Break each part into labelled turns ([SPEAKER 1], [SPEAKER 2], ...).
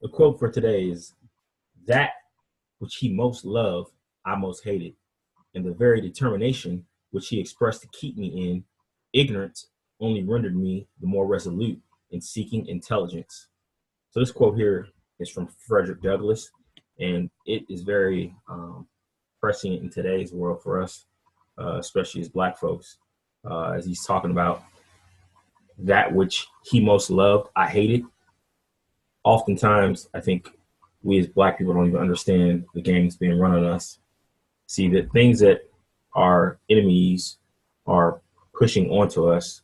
[SPEAKER 1] The quote for today is, "That which he most loved, I most hated, and the very determination which he expressed to keep me in ignorance only rendered me the more resolute in seeking intelligence." So this quote here is from Frederick Douglass, and it is very prescient in today's world for us, especially as Black folks, as he's talking about that which he most loved, I hated. Oftentimes, I think we as Black people don't even understand the game that's being run on us. See, the things that our enemies are pushing onto us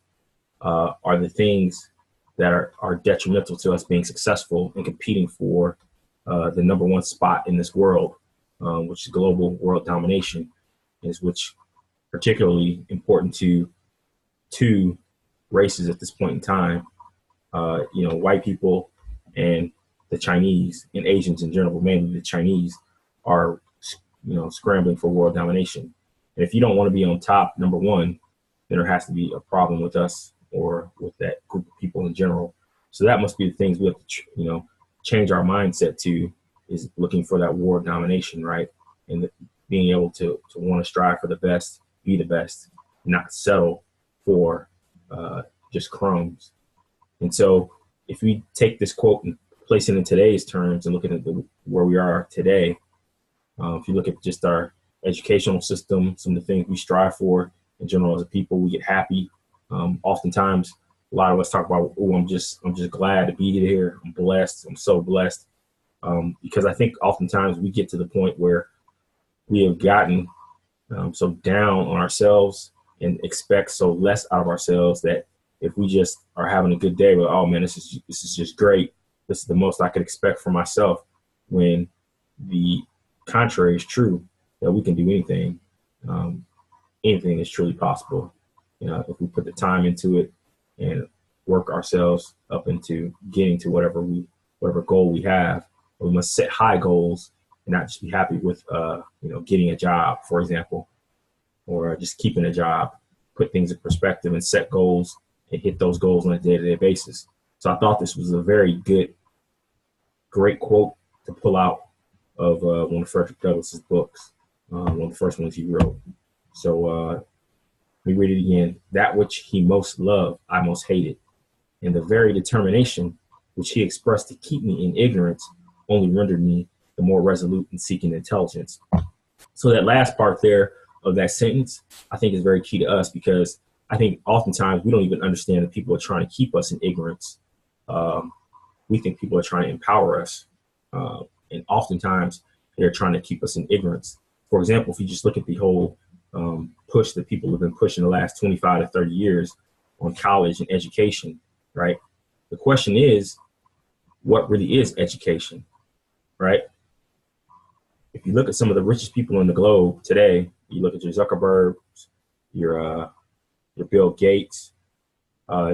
[SPEAKER 1] are the things that are detrimental to us being successful and competing for the number one spot in this world, which is global world domination, is which particularly important to two races at this point in time. White people and the Chinese and Asians in general, but mainly the Chinese, are scrambling for world domination. And if you don't want to be on top, number one, then there has to be a problem with us or with that group of people in general. So that must be the things we have to, change our mindset to, is looking for that world domination, right? And being able to want to strive for the best, be the best, not settle for just crumbs. And so if we take this quote and place it in today's terms and looking at where we are today, if you look at just our educational system, some of the things we strive for in general as a people, we get happy. Oftentimes, a lot of us talk about, "Oh, I'm just glad to be here. I'm blessed. I'm so blessed," because I think oftentimes we get to the point where we have gotten so down on ourselves and expect so less out of ourselves that if we just are having a good day, well, oh man, this is just great. This is the most I could expect for myself. When the contrary is true, that we can do anything. Anything is truly possible. If we put the time into it and work ourselves up into getting to whatever goal we have. We must set high goals and not just be happy with getting a job, for example, or just keeping a job. Put things in perspective and set goals and hit those goals on a day-to-day basis. So I thought this was a very great quote to pull out of one of Frederick Douglass's books, one of the first ones he wrote. So let me read it again. "That which he most loved, I most hated, and the very determination which he expressed to keep me in ignorance only rendered me the more resolute in seeking intelligence." So that last part there of that sentence, I think, is very key to us, because I think oftentimes we don't even understand that people are trying to keep us in ignorance. We think people are trying to empower us. And oftentimes they're trying to keep us in ignorance. For example, if you just look at the whole push that people have been pushing the last 25 to 30 years on college and education, right? The question is, what really is education, right? If you look at some of the richest people in the globe today, you look at your Zuckerbergs, your Bill Gates,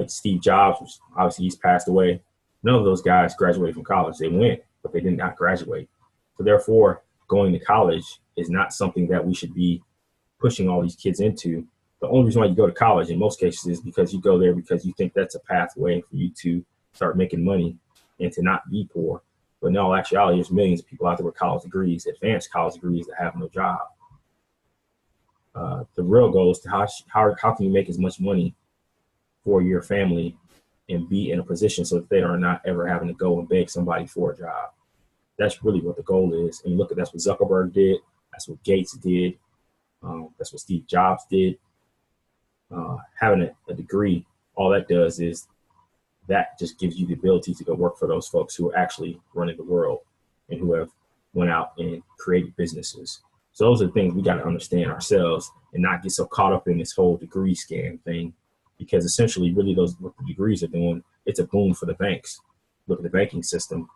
[SPEAKER 1] Steve Jobs, which obviously he's passed away. None of those guys graduated from college. They went, but they did not graduate. So therefore, going to college is not something that we should be pushing all these kids into. The only reason why you go to college in most cases is because you go there because you think that's a pathway for you to start making money and to not be poor. But in all actuality, there's millions of people out there with college degrees, advanced college degrees, that have no job. The real goal is to how can you make as much money for your family and be in a position so that they are not ever having to go and beg somebody for a job. That's really what the goal is. And look, that's what Zuckerberg did. That's what Gates did. That's what Steve Jobs did. Having a degree, all that does is that just gives you the ability to go work for those folks who are actually running the world and who have went out and created businesses. So those are the things we got to understand ourselves and not get so caught up in this whole degree scam thing, because essentially really what the degrees are doing, it's a boon for the banks. Look at the banking system.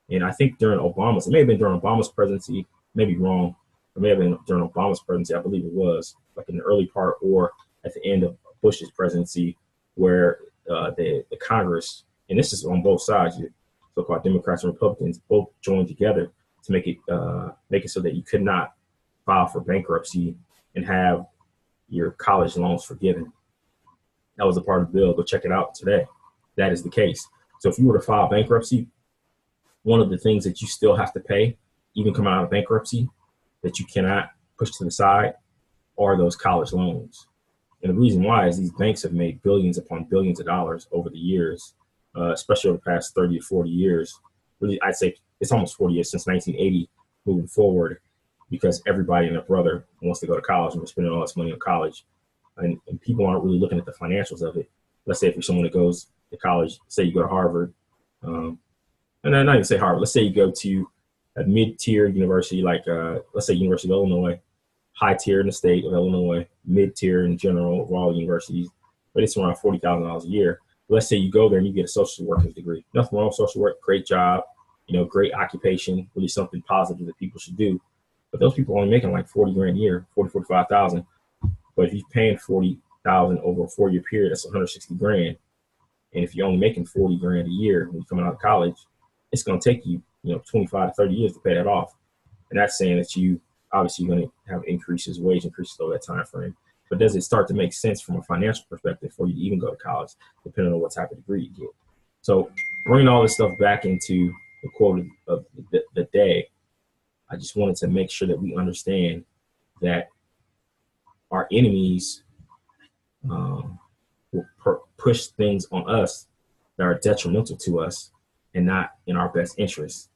[SPEAKER 1] And I think during Obama's, it may have been during Obama's presidency, maybe wrong, it may have been during Obama's presidency, I believe it was, like in the early part or at the end of Bush's presidency, where the Congress, and this is on both sides, so-called Democrats and Republicans, both joined together to make it so that you could not file for bankruptcy and have your college loans forgiven. That was a part of the bill. Go check it out today. That is the case. So if you were to file bankruptcy, one of the things that you still have to pay, even coming out of bankruptcy, that you cannot push to the side, are those college loans. And the reason why is these banks have made billions upon billions of dollars over the years, especially over the past 30 to 40 years. Really, I'd say it's almost 40 years since 1980 moving forward, because everybody and their brother wants to go to college and we're spending all this money on college. And people aren't really looking at the financials of it. Let's say if you're someone that goes to college, say you go to Harvard, and I'm not even say Harvard, let's say you go to a mid-tier university like, let's say University of Illinois, high tier in the state of Illinois, mid-tier in general of all universities, but it's around $40,000 a year. Let's say you go there and you get a social worker's degree. Nothing wrong with social work, great job, great occupation, really something positive that people should do. But those people are only making like 40 grand a year, 45,000. But if you're paying 40,000 over a 4-year period, that's 160 grand. And if you're only making 40 grand a year when you're coming out of college, it's going to take you, 25 to 30 years to pay that off. And that's saying that you obviously you're going to have wage increases over that time frame. But does it start to make sense from a financial perspective for you to even go to college, depending on what type of degree you get? So bringing all this stuff back into the quote of the day, I just wanted to make sure that we understand that our enemies will push things on us that are detrimental to us and not in our best interest.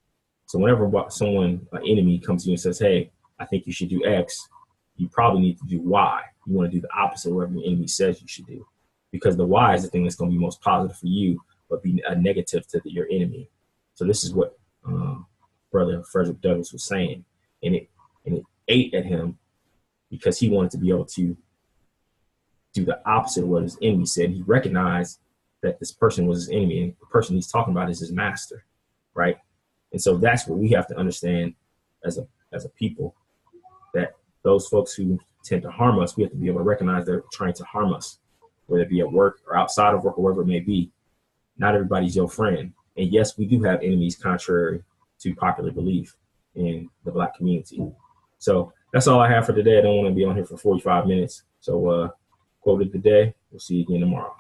[SPEAKER 1] So whenever an enemy comes to you and says, hey, I think you should do X, you probably need to do Y. You want to do the opposite of whatever your enemy says you should do, because the Y is the thing that's going to be most positive for you, but be a negative to your enemy. So this is what Brother Frederick Douglass was saying, and it ate at him because he wanted to be able to do the opposite of what his enemy said. He recognized that this person was his enemy, and the person he's talking about is his master, right? And so that's what we have to understand as a people, that those folks who tend to harm us, we have to be able to recognize they're trying to harm us, whether it be at work or outside of work or wherever it may be. Not everybody's your friend. And yes, we do have enemies contrary to popular belief in the Black community. So that's all I have for today. I don't want to be on here for 45 minutes. So quote of the day. We'll see you again tomorrow.